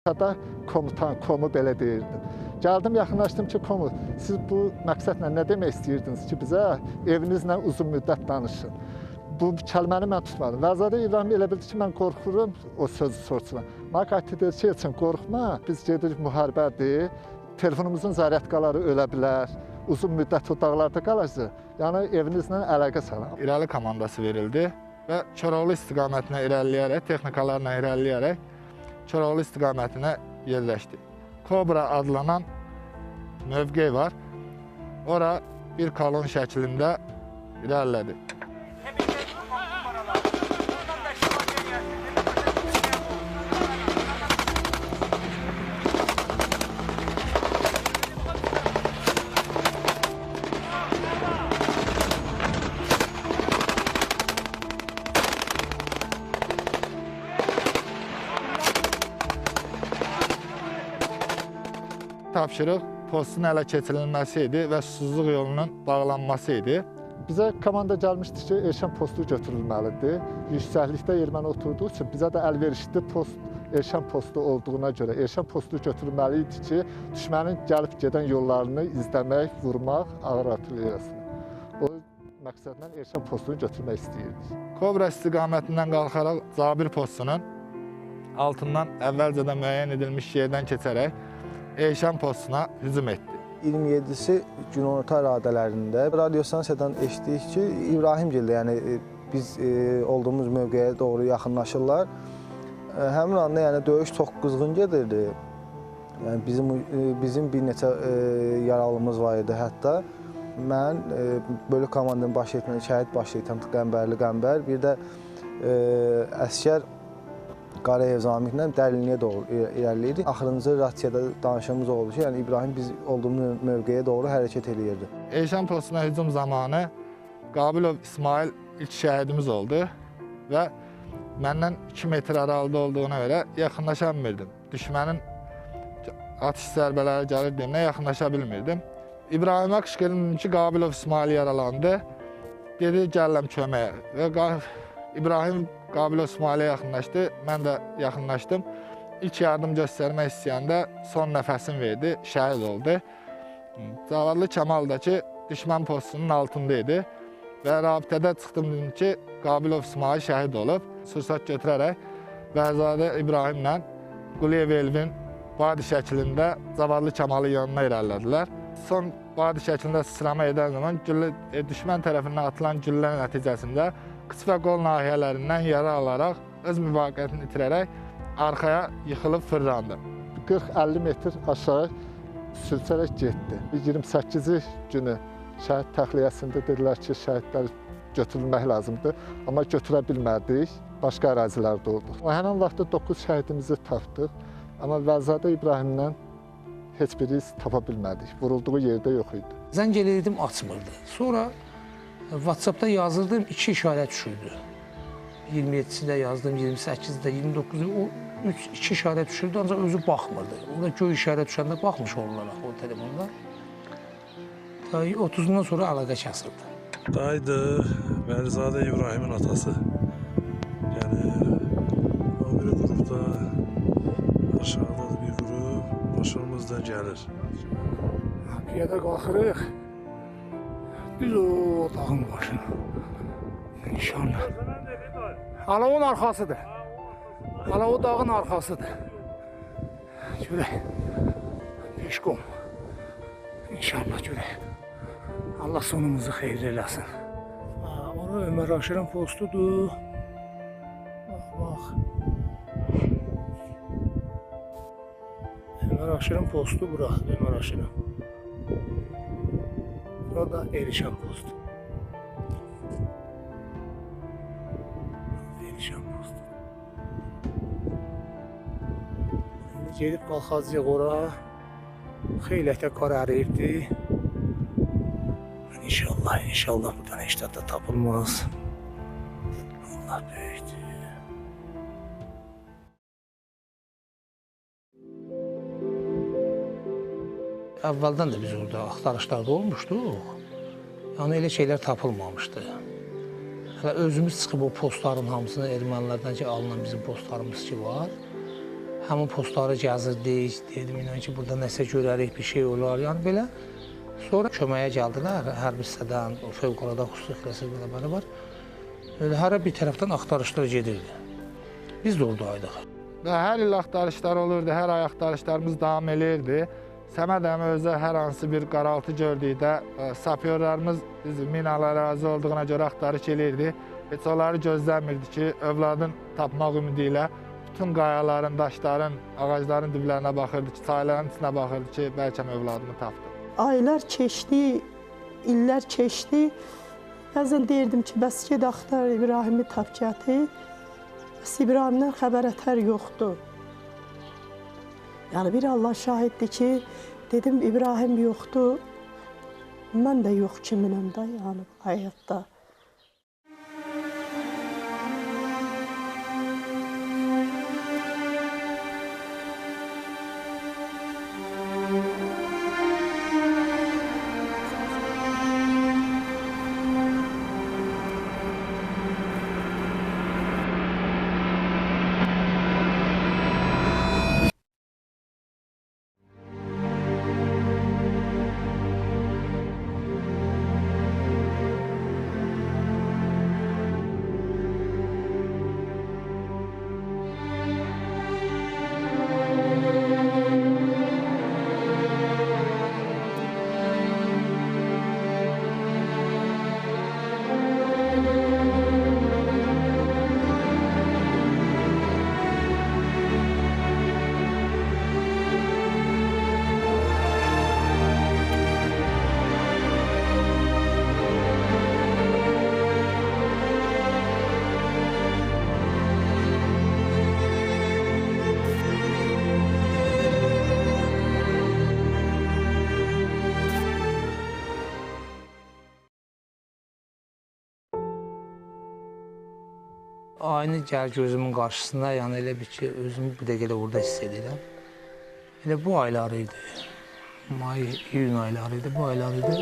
Da komutan, komu belə deyirdi. Gəldim, yaxınlaşdım ki, komu, siz bu məqsədlə nə demək istəyirdiniz ki, bizə evinizlə uzun müddət danışın. Bu kəlməni mən tutmadım. Vəzadə İbrahim elə bildi ki, mən qorxurum o sözü soruşuna. Mənə qayıtdı dedi ki, üçün qorxma, biz gedirik müharibədir, telefonumuzun zaryadkaları ölə bilər, uzun müddət o dağlarda qalacaq. Yəni evinizlə əlaqə salam. İrəli komandası verildi və Koroğlu istiqamətinə irəliləyərək, texnikalarla irəliləyərək Koroğlu istiqamətinə yerləşdi. Kobra adlanan mövqe var. Ora bir kolon şəklində irəlilədi. Tapşırıq postun ələ keçirilməsi idi və susuzluq yolunun bağlanması idi. Bizə komanda gəlmişdi ki, Elşən postu götürülməlidir. Yüksəklikdə erməni oturduğu üçün bizə də əlverişli post, Elşən postu olduğuna görə Elşən postu götürülməli idi ki, düşmənin gəlib gedən yollarını izləmək, vurmaq, ağır artilleriyasını. O məqsədlə Elşən postunu götürmək istəyirdik. Kobra istiqamətindən qalxaraq Zabir postunun altından əvvəlcədən müəyyən edilmiş yerdən keçərək Elşən postuna hücum etdi. 27-si günorta radələrində radiostansiyadan eşitdik ki, İbrahimgildə, yəni biz olduğumuz mövqeyə doğru yaxınlaşırlar. Həmin anda yəni döyüş çox qızğın gedirdi. Yəni bizim bir neçə yaralımız var idi hətta. Mən bölük komandanın baş etməni şəhid baş edən Qəmbərli Qəmbər, bir də əsgər Qarayev Zamiklə dərinliyə doğru irəliləyirdik. Axırıncı ratsiyada danışığımız oldu ki, yəni İbrahim biz olduğumuz mövqeyə doğru hərəkət edirdi. Elşən postuna hücum zamanı Qabilov İsmail ilk şəhidimiz oldu və məndən 2 metr aralıda olduğuna görə yaxınlaşa bilmirdim. Düşmənin atış zərbələri gəlirdiyimdən yaxınlaşa bilmirdim. İbrahimə qışqırdım ki, Qabilov İsmail yaralandı. Dedi, gələm köməyə və İbrahim Qabilov İsmailə yaxınlaşdı, mən də yaxınlaşdım. İlk yardım göstərmək istəyəndə son nəfəsini verdi, şəhid oldu. Zavallı Kəmal da ki, düşmən postunun altında idi və rabitədə çıxdım dedim ki, Qabilov İsmail şəhid olub. Sursat götürərək Vəzadə İbrahimlə Quliyev Elvin vadi şəklində Zavallı Kəmalı yanına irəlilədilər. Son vadi şəklində sıçrama edən zaman düşmən tərəfindən atılan güllə nəticəsində qıç və qol nahiyələrindən yara alaraq, öz müvafiqətini itirərək arxaya yıxılıb fırlandı. 40-50 metr aşağı sürçərək getdi. 28-ci günü şəhid təxliyəsində dedilər ki, şəhidləri götürülmək lazımdır, amma götürə bilmədik, başqa ərazilərdə olduq. Həmin vaxtda 9 şəhidimizi tapdıq, amma Vəzadə İbrahimlə heç biri tapa bilmədik, vurulduğu yerdə yox idi. Zəng eləyirdim, açmırdı. Sonra WhatsAppda yazırdım, 2 işarə düşürdü. 27-də yazdım, 28-də, 29-da, o 2 işarə düşürdü, ancaq özü baxmırdı. O da göy işarə düşəndə baxmış olaraq o telefonda. 30-dan sonra əlaqə kəsildi. Daydı Vəlizadə İbrahimin atası. Yəni, o biri qrupda aşağıda bir qrup, başımızdan gəlir. Piyada qalxırıq. Düz o dağın başına. İnşallah. Hala onun arxasıdır. Hala o dağın arxasıdır. Görək. Peşkom. İnşallah görək. Allah sonumuzu xeyir eləsin. Ora Ömər Aşırın postudur. Bax. Ömər Aşırın postu bura. Ömər Aşırın. Burada Elşən postu. Elşən postu. Gedib qalxacaq ora. Xeyləkdə qar əriyibdir. İnşallah bu dənə işdə tapılmaz. Allah böyükdür. Əvvəldən də biz orada axtarışlarda olmuşduq. Yəni elə şeylər tapılmamışdı. Hələ özümüz çıxıb o postların hamısını ermənilərdən ki, alınan bizim postlarımız ki var. Həmin postları gəzirdik, dedim inan ki, burada nəsə görərik, bir şey olar, yəni belə. Sonra köməyə gəldilər, hərbi hissədən, o fövqəladə xüsusi xilasedici bərabər. Hərə bir tərəfdən axtarışlar gedirdi. Biz də oradaydıq. Və hər il axtarışlar olurdu, hər ay axtarışlarımız davam edirdi. Səməd əmi özü hər hansı bir qaraltı gördükdə, sapyorlarımız biz minalar ərazi olduğuna görə axtarış edirdi. Heç onları gözləmirdi ki, övladın tapmaq ümidi ilə bütün qayaların, daşların, ağacların diblərinə baxırdı ki, çayların içinə baxırdı ki, bəlkə övladımı tapdı. Aylar keçdi, illər keçdi. Bəzən deyirdim ki, bəs ged axtar İbrahimi tap gətir. Bəs İbrahimdən xəbər ətər yoxdur. Yəni bir Allah şahiddir ki, dedim İbrahim yoxdur. Mən də yox kiminəm də, yəni həyatda. Aynı gəl gözümün qarşısında, yəni elə bir ki, özümü bir dəqiqə orada hiss edirəm. Elə bu ayları idi. May, iyun ayları idi, bu ayları idi.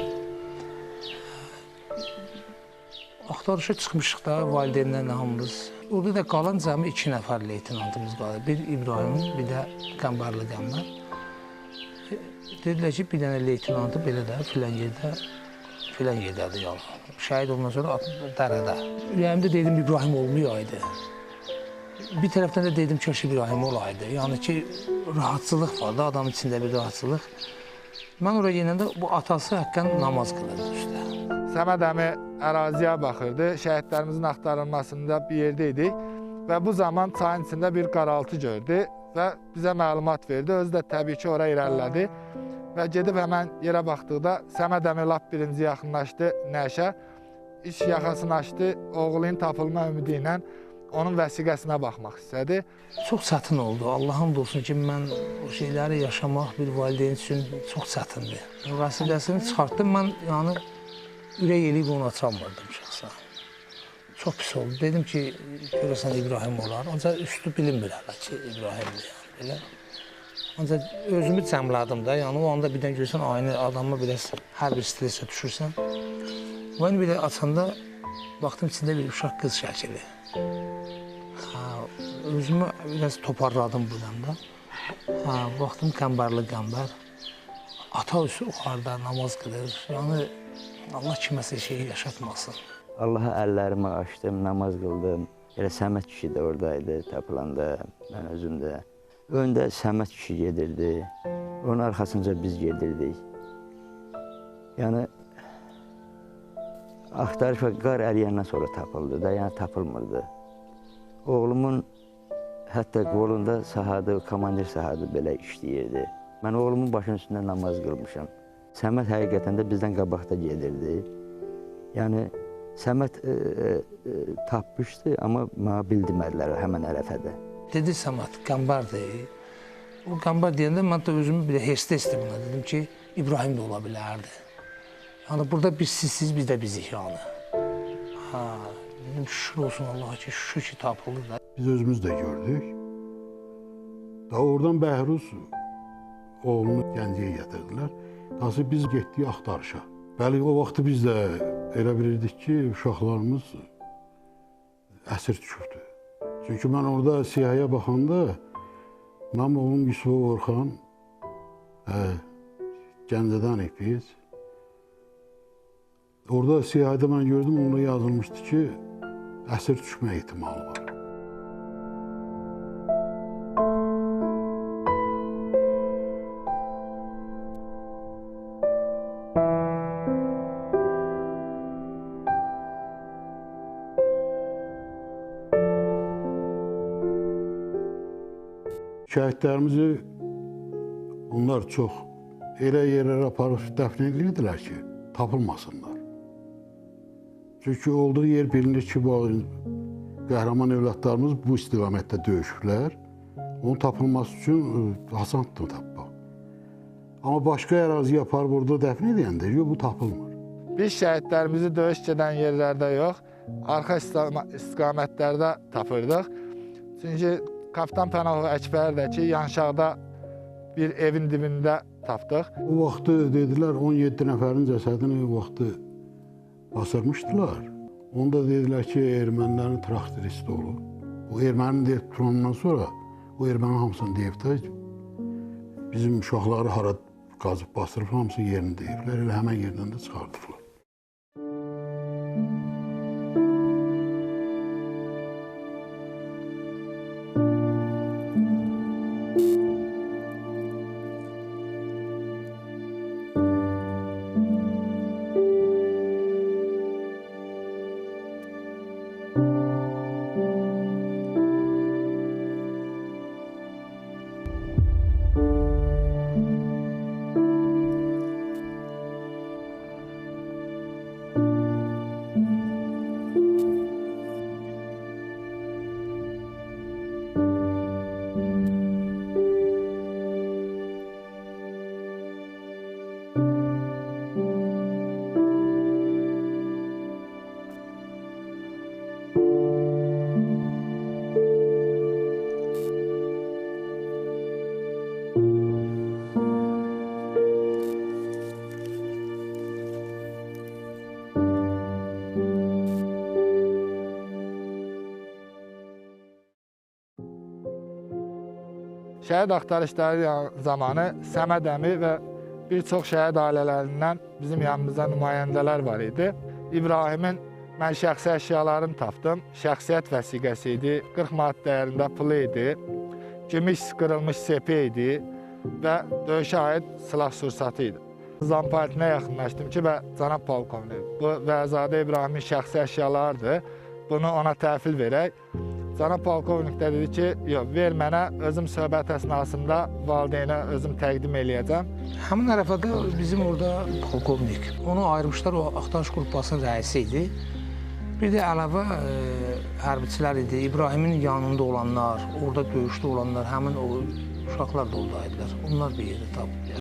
Axtarışa çıxmışıq da valideynlərlə hamımız. Orada da qalan cəmi 2 nəfər leytenantımız qaldı. Bir İbrahim, bir də Qəmbərli Qəmbər. Dedilər ki, bir dənə leytenantı belə də filan yerdədir yəni. Şəhid ondan sonra dərədə. Ürəyimdə dedim İbrahim olmayaydı. Bir tərəfdən də dedim ki, İbrahim olaydı. Yəni ki, rahatçılıq var da, adamın içində bir rahatçılıq. Mən oraya gələndə bu atası haqqən namaz qılırdı üstə. Səməd əmi əraziyə baxırdı, şəhidlərimizin axtarılmasında bir yerdə idik və bu zaman çayın içində bir qaraltı gördü və bizə məlumat verdi. Özü də təbii ki, oraya irəlilədi və gedib həmən yerə baxdıqda Səməd əmi lap birinci yaxınlaşdı Nəşə. İş yaxasını açdı, oğlunun tapılma ümidi ilə onun vəsiqəsinə baxmaq istədi. Çox çətin oldu. Allah'ım olsun ki, mən o şeyləri yaşamaq bir valideyn üçün çox çətindir. Vəsiqəsini çıxartdım, mən yəni ürək eləyib onu açamırdım şəxsən. Çox pis oldu. Dedim ki, görəsən İbrahim olar. Ancaq üstü bilinmir hələ ki, İbrahimdir yəni belə. Ancaq özümü cəmladım da, yəni o anda birdən görürsən, aynı adamla biraz hər bir stresə düşürsən. Ben bir de açanda baktım içinde bir uşaq qız şəkili. Özümü biraz toparladım buradan. Baktım Qəmbərli Qəmbər. Ata üstü yuxarıda namaz qılır. Yəni Allah kiməsə şeyi yaşatmasın. Allaha əllərimi açdım, namaz qıldım. Elə Səməd kişi də oradaydı tapılanda, mən özüm də. Öndə Səməd kişi gedirdi. Onun arxasınca biz gedirdik. Yəni axtarış və qar əriyəndən sonra tapıldı da, yəni tapılmırdı. Oğlumun hətta qolunda sahadı, komandir sahadı belə işləyirdi. Mən oğlumun başının üstündə namaz qılmışam. Səməd həqiqətən də bizdən qabaqda gedirdi. Yəni Səməd tapmışdı, amma mənə bildirmədilər həmən ərəfədə. Dedi Səməd, Qəmbərdir. O Qəmbər deyəndə mən də özümü bir hesdə buna dedim ki, İbrahim də ola bilərdi. Yəni burada biz sizsiz, biz də bizik yəni. Dedim şükür olsun Allah'a ki, şükür ki tapıldı da. Biz özümüz də gördük. Daha oradan Bəhruz oğlunu Gəncəyə gətirdilər. Daha biz getdik axtarışa. Bəli, o vaxtı biz də elə bilirdik ki, uşaqlarımız əsir düşübdü. Çünki mən orada siyahıya baxanda Mənim oğlum Yusuf Orxan, Gəncədənik biz. Orada siyahıda mən gördüm, onda yazılmışdı ki, əsir düşmə ehtimalı var. Şəhidlərimizi onlar çox elə yerlərə aparıb dəfn edirdilər ki, tapılmasınlar. Çünki olduğu yer bilinir ki, bu qəhrəman evlatlarımız bu istiqamətdə döyüşüblər. Onun tapılması üçün asandır tapmaq. Amma başqa əraziyə aparıb orada dəfn edəndə yox, bu tapılmır. Biz şəhidlərimizi döyüş gedən yerlərdə yox, arxa istiqamətlərdə tapırdıq. Çünki Kapitan Pənahov Əkbərdəki yanşaqda bir evin dibində tapdıq. O vaxtı dedilər 17 nəfərin cəsədini o vaxtı basırmışdılar. Onda dedilər ki, ermənilərin traktoristi olur. O erməni deyib tutandan sonra o erməni hamısını deyib də bizim uşaqları hara qazıb basırıb hamısı yerini deyiblər. Elə həmən yerdən də çıxardıblar. Şəhid axtarışları zamanı Səməd əmi və bir çox şəhid ailələrindən bizim yanımızda nümayəndələr var idi. İbrahimin mən şəxsi əşyalarını tapdım. Şəxsiyyət vəsiqəsi idi, 40 manat dəyərində pulu idi, gümüş qırılmış sepi idi və döyüşə aid silah sursatı idi. Zampolitinə yaxınlaşdım ki, cənab polkovnik, bu Vəzadə İbrahimin şəxsi əşyalarıdır, bunu ona təhvil verək. Cənab polkovnik də dedi ki, yox, ver mənə, özüm söhbət əsnasında valideynə özüm təqdim eləyəcəm. Həmin ərəfədə bizim orada polkovnik, onu ayırmışlar, o axtarış qrupasının rəisi idi. Bir də əlavə hərbiçilər idi, İbrahimin yanında olanlar, orada döyüşdə olanlar, həmin o uşaqlar da oradaydılar. Onlar bir yerdə tapıb.